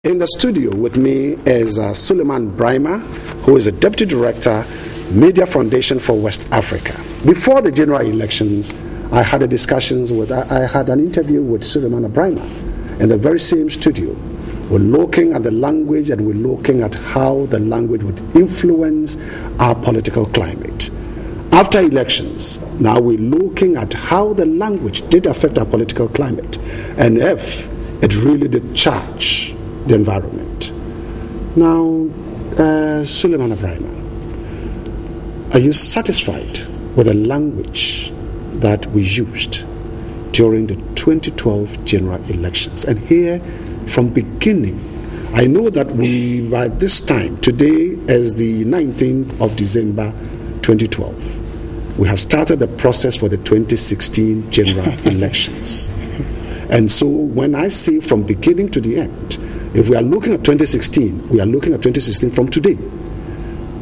In the studio with me is Suleiman Brima, who is a Deputy Director, Media Foundation for West Africa. Before the general elections, I had an interview with Suleiman Brima in the very same studio. We're looking at the language and we're looking at how the language would influence our political climate. After elections, now we're looking at how the language did affect our political climate and if it really did charge the environment. Now, Suleiman Brima, are you satisfied with the language that we used during the 2012 general elections? And here, from beginning, I know that we, by this time, today is the 19th of December 2012, we have started the process for the 2016 general elections. And so when I say from beginning to the end, if we are looking at 2016, we are looking at 2016 from today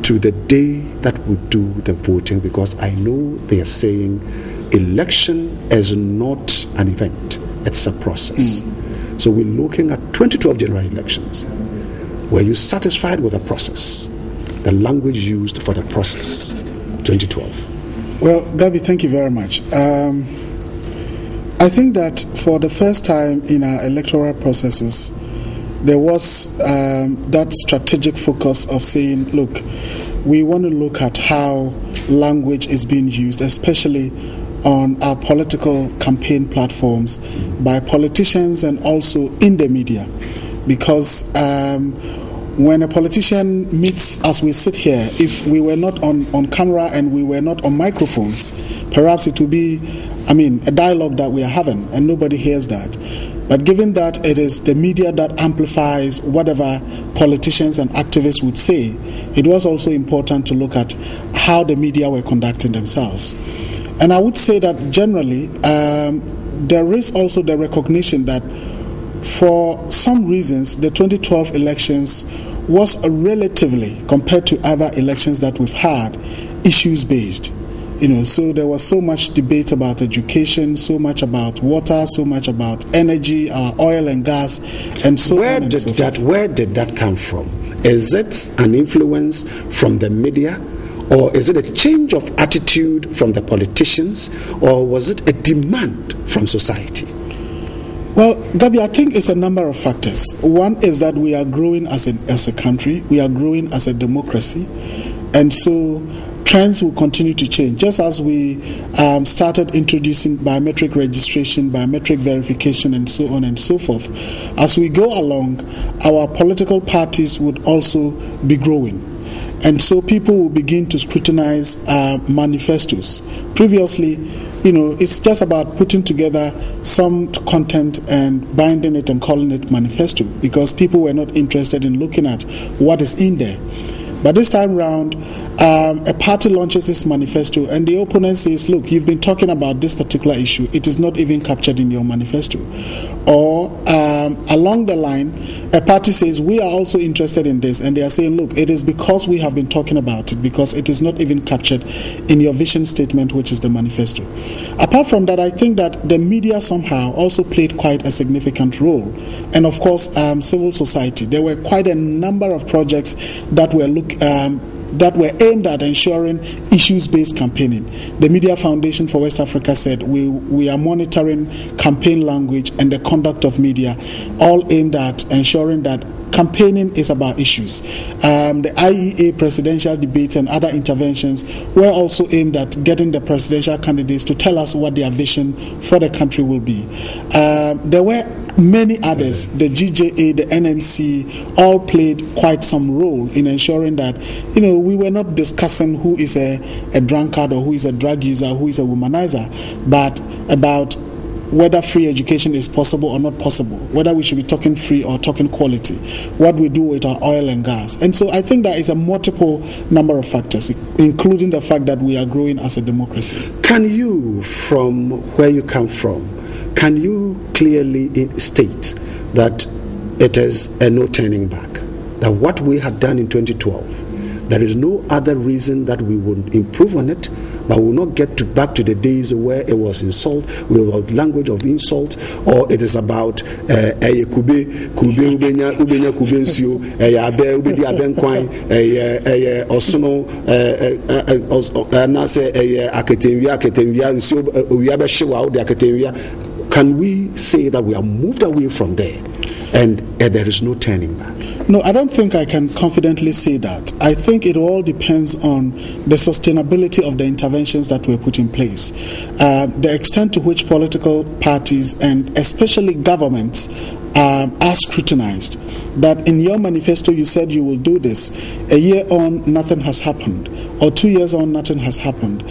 to the day that we do the voting, because I know they are saying election is not an event, it's a process. So we're looking at 2012 general elections. Were you satisfied with the process, the language used for the process, 2012? Well, Gabi, thank you very much. I think that for the first time in our electoral processes, there was that strategic focus of saying, look, we want to look at how language is being used, especially on our political campaign platforms by politicians and also in the media. Because when a politician meets, as we sit here, if we were not on camera and we were not on microphones, perhaps it would be, a dialogue that we are having and nobody hears that. But given that it is the media that amplifies whatever politicians and activists would say, it was also important to look at how the media were conducting themselves. And I would say that generally, there is also the recognition that for some reasons, the 2012 elections was relatively, compared to other elections that we've had, issues-based. So there was so much debate about education, so much about water, so much about energy, oil and gas, and so where on. Where did that come from? Is it an influence from the media, or is it a change of attitude from the politicians, or was it a demand from society? Well, Gabi, I think it's a number of factors. One is that we are growing as a country, we are growing as a democracy, and so trends will continue to change. Just as we started introducing biometric registration, biometric verification, and so on and so forth, as we go along, our political parties would also be growing. And so people will begin to scrutinize manifestos. Previously, it's just about putting together some content and binding it and calling it manifesto, because people were not interested in looking at what is in there. But this time round, a party launches this manifesto and the opponent says, look, you've been talking about this particular issue, it is not even captured in your manifesto. Or along the line, a party says, we are also interested in this, and they are saying, look, it is because we have been talking about it, because it is not even captured in your vision statement, which is the manifesto. Apart from that, I think that the media somehow also played quite a significant role. And of course, civil society. There were quite a number of projects that were aimed at ensuring issues-based campaigning. The Media Foundation for West Africa said we are monitoring campaign language and the conduct of media, all aimed at ensuring that campaigning is about issues. The IEA presidential debates and other interventions were also aimed at getting the presidential candidates to tell us what their vision for the country will be. There were many others, the GJA, the NMC, all played quite some role in ensuring that, we were not discussing who is a drunkard or who is a drug user, who is a womanizer, but about whether free education is possible or not possible, whether we should be talking free or talking quality, what we do with our oil and gas. And so I think there is a multiple number of factors, including the fact that we are growing as a democracy. Can you, from where you come from, can you clearly state that it is a no turning back? That what we had done in 2012, there is no other reason that we would improve on it but we will not get back to the days where it was insult, we were language of insult, or it is about kube ubenya kube nsio abe ubedi abenkwan osono na say aketenwia nsio owia be hyewa de aketenwia. Can we say that we are moved away from there and there is no turning back? No, I don't think I can confidently say that. I think it all depends on the sustainability of the interventions that were put in place. The extent to which political parties and especially governments are scrutinized. That in your manifesto you said you will do this. A year on, nothing has happened. Or 2 years on, nothing has happened.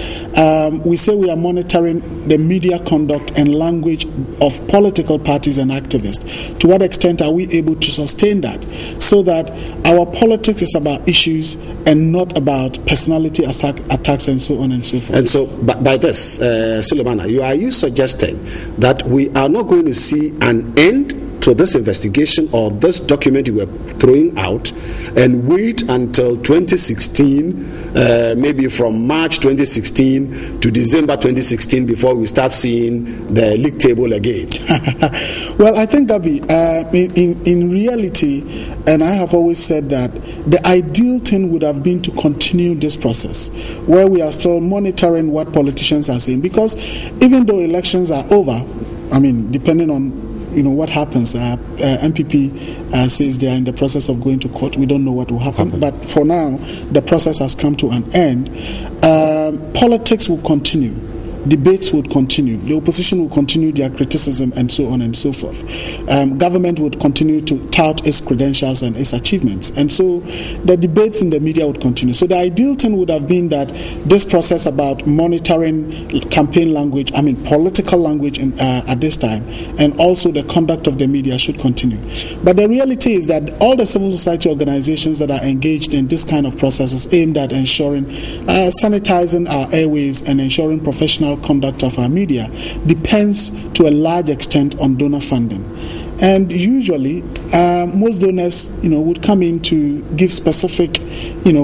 We say we are monitoring the media conduct and language of political parties and activists. To what extent are we able to sustain that? So that our politics is about issues and not about personality attacks and so on and so forth. And so by this, Sulemana, are you suggesting that we are not going to see an end to this investigation or this document you were throwing out and wait until 2016, maybe from March 2016 to December 2016 before we start seeing the league table again? Well, I think, Gabi, in reality, and I have always said that the ideal thing would have been to continue this process where we are still monitoring what politicians are saying, because even though elections are over, I mean, depending on what happens. MPP says they are in the process of going to court. We don't know what will happen. But for now, the process has come to an end. Politics will continue. Debates would continue. The opposition will continue their criticism and so on and so forth. Government would continue to tout its credentials and its achievements. And so the debates in the media would continue. So the ideal thing would have been that this process about monitoring campaign language, political language at this time, and also the conduct of the media should continue. But the reality is that all the civil society organizations that are engaged in this kind of processes aimed at ensuring sanitizing our airwaves and ensuring professional conduct of our media depends to a large extent on donor funding. And usually, most donors, would come in to give specific,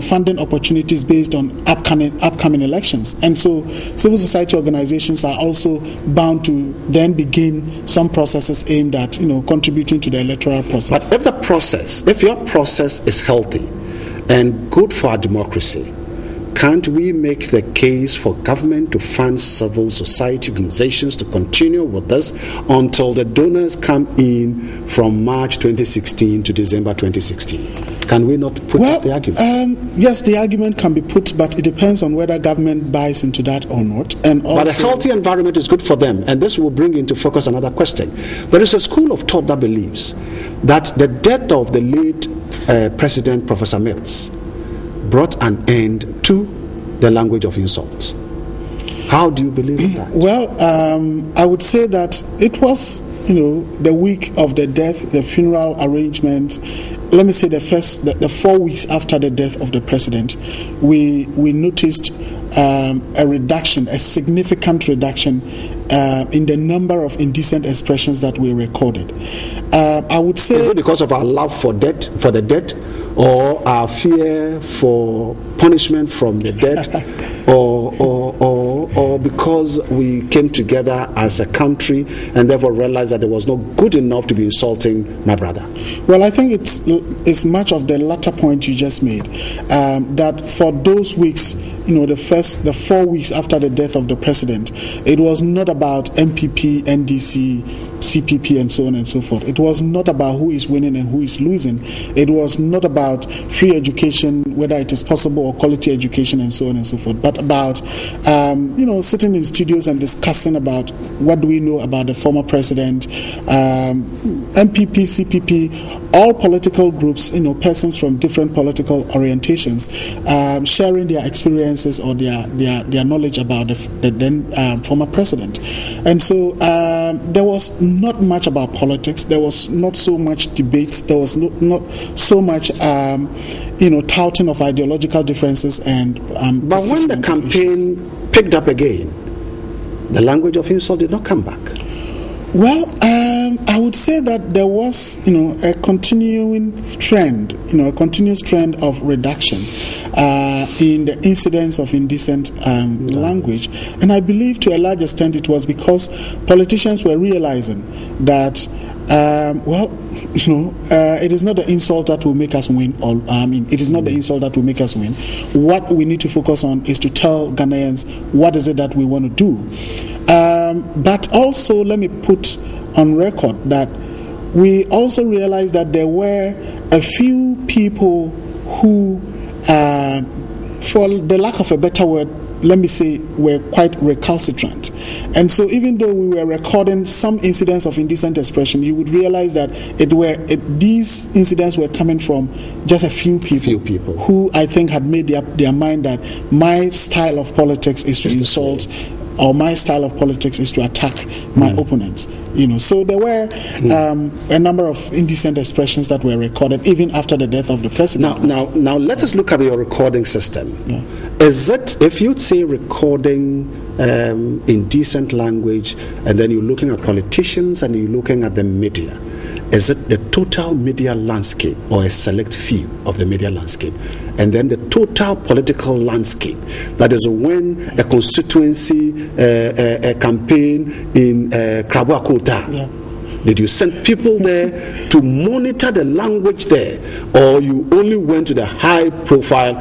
funding opportunities based on upcoming elections. And so, civil society organizations are also bound to then begin some processes aimed at, contributing to the electoral process. But if your process is healthy and good for our democracy, can't we make the case for government to fund civil society organizations to continue with this until the donors come in from March 2016 to December 2016? Can we not put up the argument? Yes, the argument can be put, but it depends on whether government buys into that or not. And also, but a healthy environment is good for them, and this will bring into focus another question. There is a school of thought that believes that the death of the late President Professor Mills brought an end to the language of insults. How do you believe in that? Well, I would say that it was, the week of the death, the funeral arrangements. Let me say the 4 weeks after the death of the president, we noticed a significant reduction in the number of indecent expressions that we recorded. I would say, is it because of our love for the dead, or our fear for punishment from the dead, or because we came together as a country and therefore realized that it was not good enough to be insulting my brother? Well, I think it's much of the latter point you just made, that for those weeks, the 4 weeks after the death of the president, it was not about MPP, NDC, CPP, and so on and so forth. It was not about who is winning and who is losing. It was not about free education, whether it is possible, or quality education, and so on and so forth, but about sitting in studios and discussing about what do we know about the former president, MPP, CPP, all political groups, persons from different political orientations, sharing their experiences or their knowledge about the then former president. And so there was not much about politics. There was not so much debate. There was not so much touting of ideological differences and but when the campaign picked up again, the language of insult did not come back. Well, I would say that there was, a continuing trend, a continuous trend of reduction in the incidence of indecent language, and I believe to a large extent it was because politicians were realizing that. It is not the insult that will make us win. It is not the insult that will make us win. What we need to focus on is to tell Ghanaians what is it that we want to do. But also, let me put on record that we also realized that there were a few people who, for the lack of a better word, let me say, were quite recalcitrant. And so even though we were recording some incidents of indecent expression, you would realize that these incidents were coming from just a few people who I think had made their mind that my style of politics is to insult, or my style of politics is to attack my opponents. So there were a number of indecent expressions that were recorded even after the death of the president. Now let us look at your recording system. Yeah. Is it, if you'd say recording indecent language, and then you're looking at politicians and you're looking at the media, is it the total media landscape or a select few of the media landscape? And then the total political landscape, that is when a constituency, a campaign in Krabuakota, did you send people there to monitor the language there, or you only went to the high profile,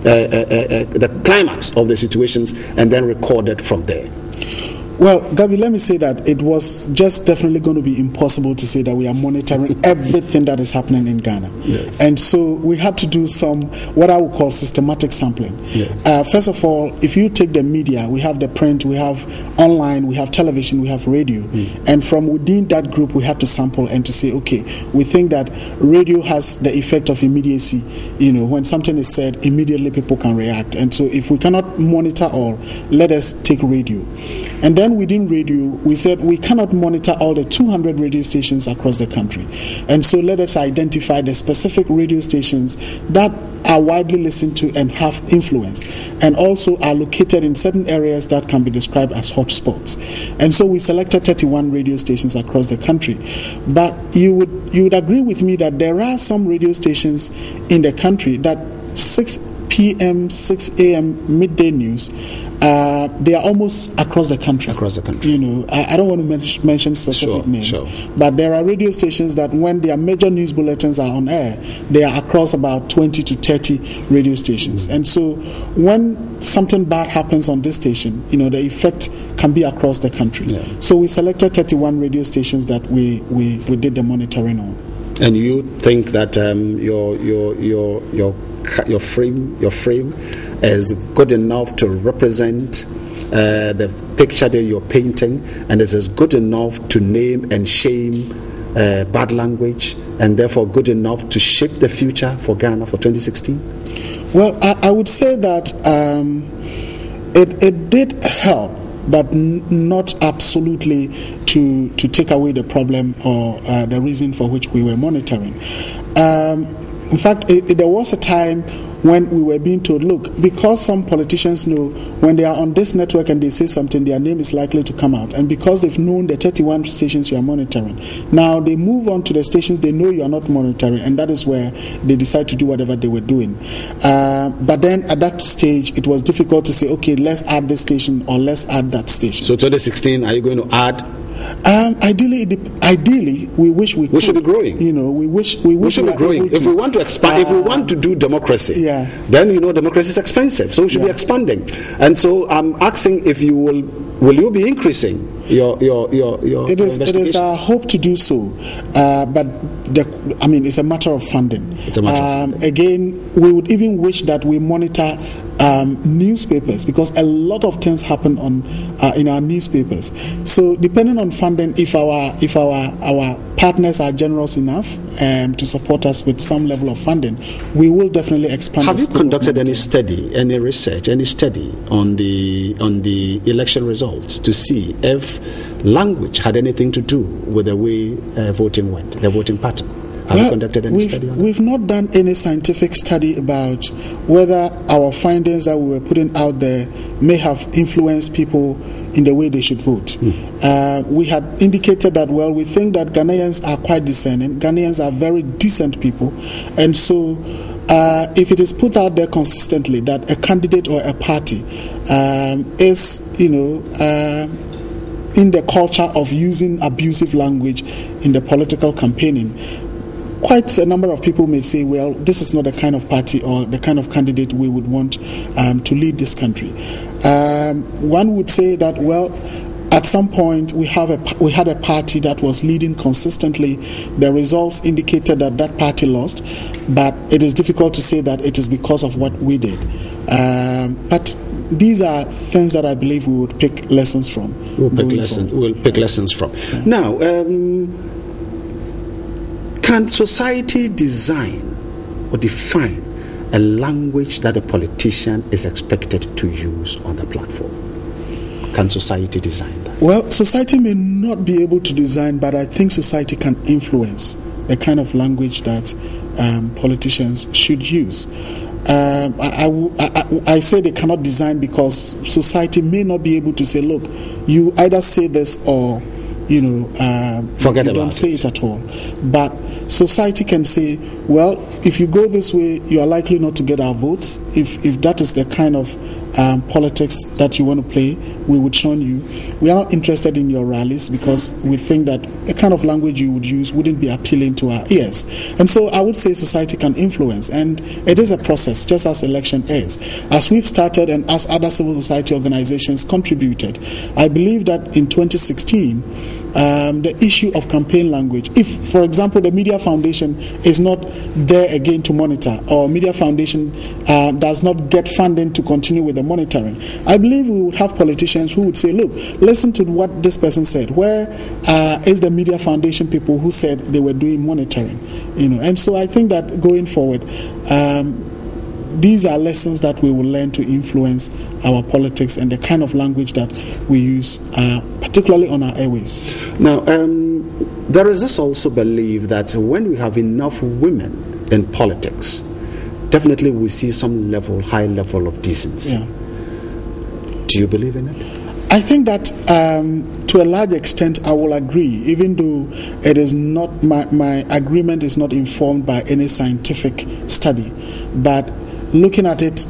the climax of the situations and then recorded from there? Well, Gabi, let me say that it was just definitely going to be impossible to say that we are monitoring everything that is happening in Ghana. Yes. And so we had to do some, what I would call systematic sampling. Yes. First of all, if you take the media, we have the print, we have online, we have television, we have radio. And from within that group, we had to sample and to say, okay, we think that radio has the effect of immediacy. When something is said, immediately people can react. And so if we cannot monitor all, let us take radio. And then within radio, we said we cannot monitor all the 200 radio stations across the country. And so let us identify the specific radio stations that are widely listened to and have influence, and also are located in certain areas that can be described as hotspots. And so we selected 31 radio stations across the country. But you would agree with me that there are some radio stations in the country that 6 p.m., 6 a.m. midday news, they are almost across the country. I don't want to mention specific names, but there are radio stations that when their major news bulletins are on air, they are across about 20 to 30 radio stations. And so when something bad happens on this station, the effect can be across the country. Yeah. So we selected 31 radio stations that we did the monitoring on. And you think that your frame is good enough to represent the picture that you're painting, and it is good enough to name and shame bad language, and therefore good enough to shape the future for Ghana for 2016? Well, I would say that it did help, but not absolutely to take away the problem or the reason for which we were monitoring. In fact, there was a time when we were being told, look, because some politicians know when they are on this network and they say something, their name is likely to come out. And because they've known the 31 stations you are monitoring, now they move on to the stations they know you are not monitoring, and that is where they decide to do whatever they were doing. But then at that stage, it was difficult to say, okay, let's add this station or let's add that station. So 2016, are you going to add? Ideally, we wish we could. We should be growing. We should be growing. If we want to expand, if we want to do democracy, then democracy is expensive, so we should be expanding. And so I'm asking if you will you be increasing your It is our hope to do so, but it's a matter of funding. It's a matter of funding. Again, we would even wish that we monitor newspapers, because a lot of things happen in our newspapers. So depending on funding, if our partners are generous enough to support us with some level of funding, we will definitely expand. Have you conducted any study, any research, any study on the election results to see if language had anything to do with the way voting went, the voting pattern? Have you conducted any study on that? We've not done any scientific study about whether our findings that we were putting out there may have influenced people in the way they should vote. We had indicated that, well, we think that Ghanaians are quite discerning. Ghanaians are very decent people. And so if it is put out there consistently that a candidate or a party is, in the culture of using abusive language in the political campaigning, quite a number of people may say, well, this is not the kind of party or the kind of candidate we would want to lead this country. One would say that, well, at some point we had a party that was leading consistently. The results indicated that that party lost, but it is difficult to say that it is because of what we did. But these are things that I believe we would pick lessons from. We'll pick lessons from. Yeah. Now, can society design or define a language that a politician is expected to use on the platform? Can society design that? Well, society may not be able to design, but I think society can influence the kind of language that politicians should use. I say they cannot design because society may not be able to say, look, you either say this or forget you don't say it at all. But society can say, well, if you go this way, you are likely not to get our votes. If that is the kind of politics that you want to play, we would shun you. We are not interested in your rallies because we think that the kind of language you would use wouldn't be appealing to our ears. And so I would say society can influence, and it is a process, just as election is. As we've started and as other civil society organizations contributed, I believe that in 2016, the issue of campaign language, if, for example, the Media Foundation is not there again to monitor, or Media Foundation does not get funding to continue with the monitoring, I believe we would have politicians who would say, look, listen to what this person said. Where is the Media Foundation people who said they were doing monitoring? And so I think that going forward, these are lessons that we will learn to influence our politics and the kind of language that we use, particularly on our airwaves. Now, there is this also belief that when we have enough women in politics, definitely we see some high level of decency. Yeah. Do you believe in it? I think that to a large extent I will agree, even though it is not my agreement is not informed by any scientific study, but looking at it,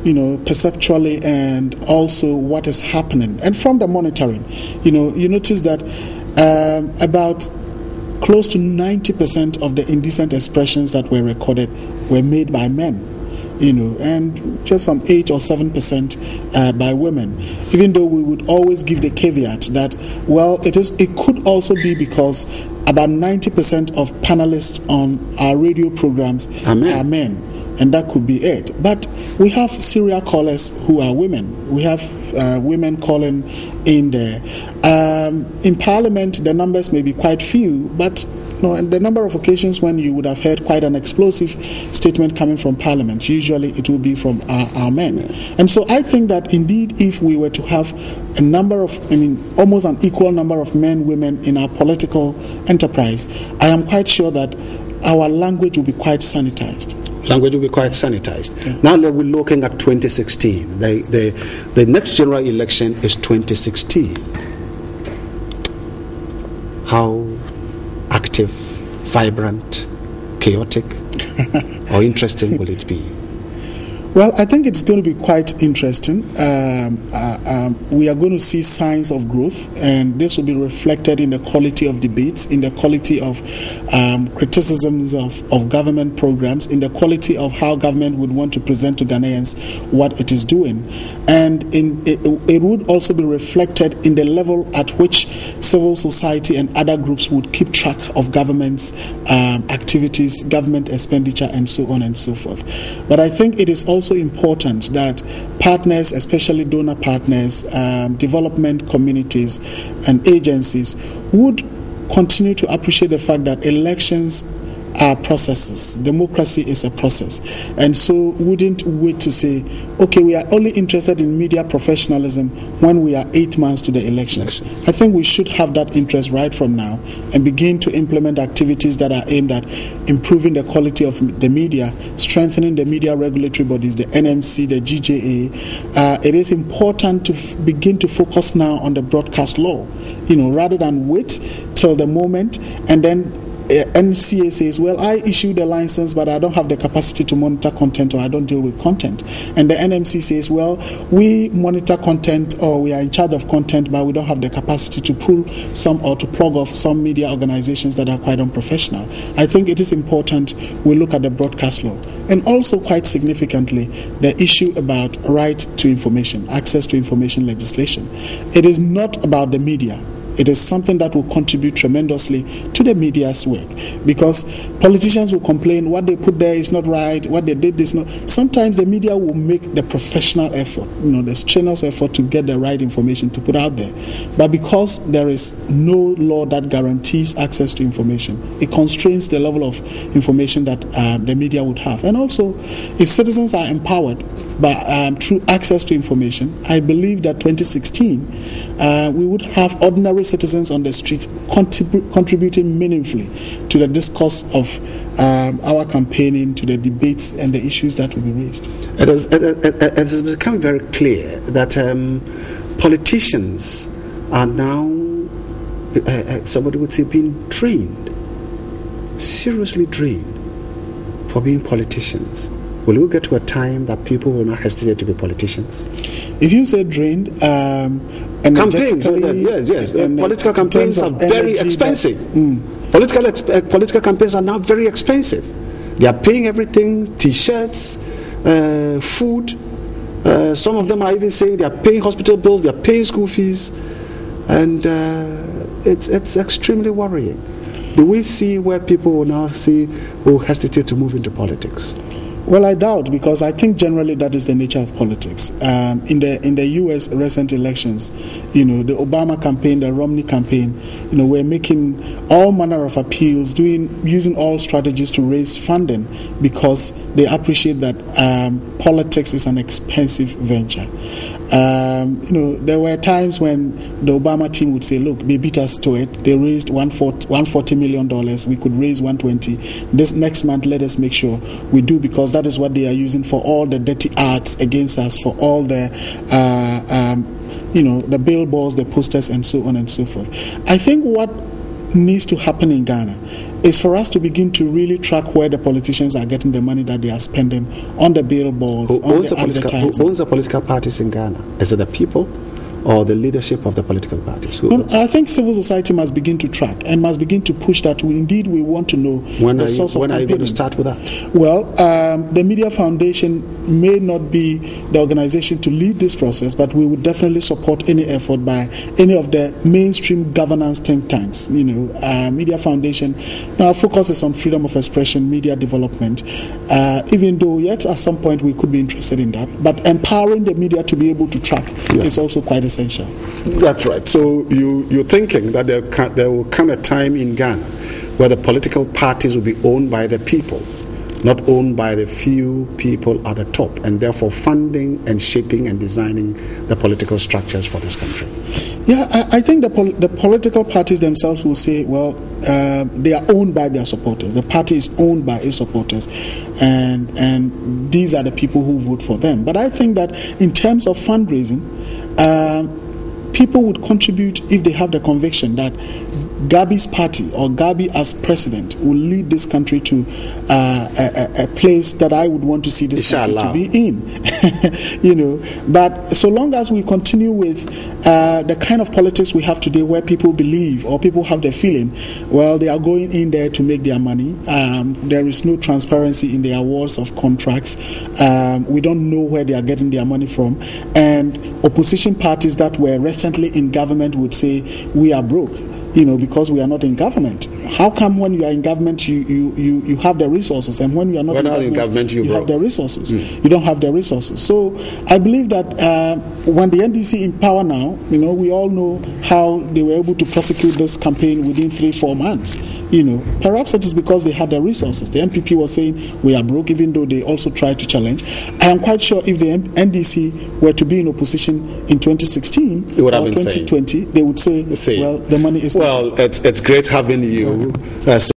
perceptually, and also what is happening, and from the monitoring, you notice that about close to 90% of the indecent expressions that were recorded were made by men. And just some 8 or 7% by women. Even though we would always give the caveat that, well, it could also be because about 90% of panelists on our radio programs are men, and that could be it. But we have serial callers who are women. We have women calling in there. In Parliament, the numbers may be quite few, but and the number of occasions when you would have heard quite an explosive statement coming from Parliament, usually it will be from our men. And so I think that indeed if we were to have a number of, almost an equal number of men, women in our political enterprise, I am quite sure that our language will be quite sanitized. Language will be quite sanitized. Yeah. Now we're looking at 2016. The next general election is 2016. How active, vibrant, chaotic, or interesting will it be? Well, I think it's going to be quite interesting. We are going to see signs of growth, and this will be reflected in the quality of debates, in the quality of criticisms of government programs, in the quality of how government would want to present to Ghanaians what it is doing. And it would also be reflected in the level at which civil society and other groups would keep track of government's activities, government expenditure, and so on and so forth. But I think it is also important that partners, especially donor partners, development communities and agencies would continue to appreciate the fact that elections are processes. Democracy is a process. And so wouldn't wait to say, okay, we are only interested in media professionalism when we are 8 months to the elections. I think we should have that interest right from now and begin to implement activities that are aimed at improving the quality of the media, strengthening the media regulatory bodies, the NMC, the GJA. It is important to begin to focus now on the broadcast law, rather than wait till the moment and then NCA says, well, I issued a license, but I don't have the capacity to monitor content, or I don't deal with content. And the NMC says, well, we monitor content, or we are in charge of content, but we don't have the capacity to pull some or to plug off some media organizations that are quite unprofessional. I think it is important we look at the broadcast law. And also, quite significantly, the issue about right to information, access to information legislation. It is not about the media. It is something that will contribute tremendously to the media's work, because politicians will complain what they put there is not right, what they did is not. Sometimes the media will make the professional effort, the strenuous effort to get the right information to put out there. But because there is no law that guarantees access to information, it constrains the level of information that the media would have. And also, if citizens are empowered through access to information, I believe that 2016 we would have ordinary citizens on the streets contributing meaningfully to the discourse of our campaigning, to the debates and the issues that will be raised. It has become very clear that politicians are now, somebody would say, being trained, seriously trained for being politicians. Will we get to a time that people will not hesitate to be politicians? If you say drained, campaigns, yes. Political campaigns are very expensive. Political campaigns are now very expensive. They are paying everything, T-shirts, food. Some of them are even saying they are paying hospital bills, they are paying school fees, and it's extremely worrying. Do we see where people will hesitate to move into politics? Well, I doubt, because I think generally that is the nature of politics. In the U.S. recent elections, the Obama campaign, the Romney campaign, were making all manner of appeals, using all strategies to raise funding, because they appreciate that politics is an expensive venture. There were times when the Obama team would say, look, they beat us to it. They raised $140 million. We could raise $120. This next month, let us make sure we do, because that is what they are using for all the dirty arts against us, for all the, the billboards, the posters, and so on and so forth. I think what needs to happen in Ghana is for us to begin to really track where the politicians are getting the money that they are spending on the billboards, on the advertising. Who owns the political parties in Ghana? Is it the people or the leadership of the political parties? I think civil society must begin to track and must begin to push that. We want to know the source of When are you going to start with that? Well, the Media Foundation may not be the organization to lead this process, but we would definitely support any effort by any of the mainstream governance think tanks. Media Foundation, now our focus is on freedom of expression, media development, even though yet at some point we could be interested in that. But empowering the media to be able to track is also quite essential. That's right. So you're thinking that there will come a time in Ghana where the political parties will be owned by the people, not owned by the few people at the top, and therefore funding and shaping and designing the political structures for this country. Yeah, I think the political parties themselves will say, well, they are owned by their supporters. The party is owned by its supporters, and these are the people who vote for them. But I think that in terms of fundraising, people would contribute if they have the conviction that Gabi's party or Gabi as president will lead this country to a place that I would want to see this country to be in. But so long as we continue with the kind of politics we have today, where people believe or people have the feeling, well, they are going in there to make their money. There is no transparency in the awards of contracts. We don't know where they are getting their money from. And opposition parties that were recently in government would say, we are broke. because we are not in government. How come when you are in government you have the resources, and when you are not in government you have the resources? You don't have the resources. So I believe that when the NDC in power now, we all know how they were able to prosecute this campaign within 3-4 months. Perhaps it is because they had the resources. The NPP was saying we are broke, even though they also tried to challenge. I am quite sure if the NDC were to be in opposition in 2016 or 2020, they would say, well, the money is... Well, it's great having you.